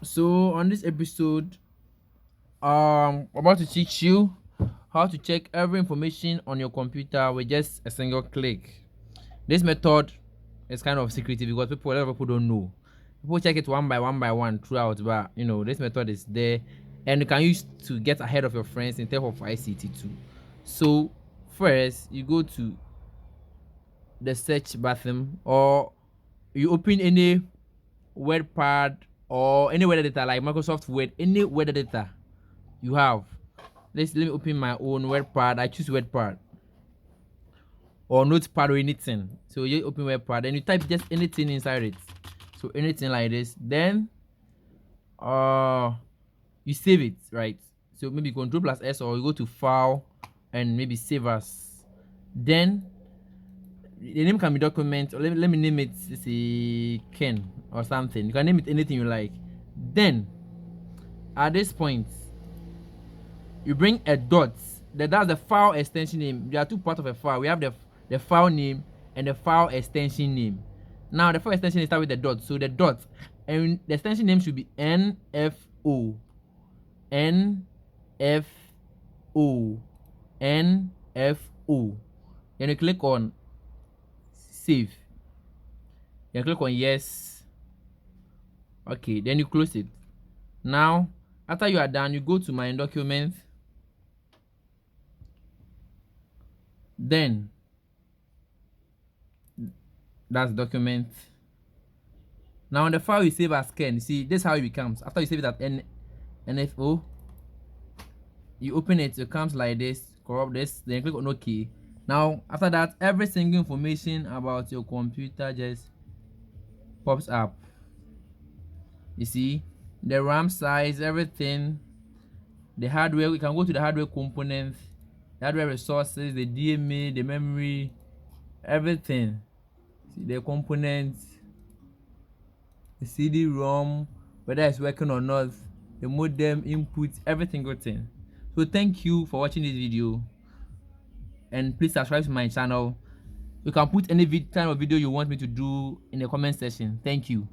So on this episode, I'm about to teach you how to check every information on your computer with just a single click. This method is kind of secretive because a lot of people don't know. People check it one by one throughout, but this method is there and you can use to get ahead of your friends in terms of ICT too. So first you go to the search button or you open any WordPad or any word editor like Microsoft Word, any word editor you have. Let me open my own WordPad. I choose WordPad or Notepad or anything. So you open WordPad and you type just anything inside it. So anything like this. Then you save it, right? So maybe Control plus S or you go to File and maybe Save As. Then the name can be document or let me name it say Ken or something. You can name it anything you like. Then at this point you bring a dot. That's the file extension name. There are two parts of a file. We have the file name and the file extension name. Now the file extension is start with the dot. So the dot and the extension name should be NFO. NFO. NFO. Then you click on save. Then click on yes. Okay, then you close it. Now after you are done, you go to my document. Then that's document. Now on the file you save as Ken. See, this is how it becomes. After you save it at NFO, you open it, it comes like this, corrupt this, then click on OK. Now after that, every single information about your computer just pops up. You see, the RAM size, everything, the hardware. We can go to the hardware components, the hardware resources, the DMA, the memory, everything. See the components, the CD-ROM, whether it's working or not, the modem input, everything good thing. So thank you for watching this video and please subscribe to my channel. You can put any kind of video you want me to do in the comment section. Thank you.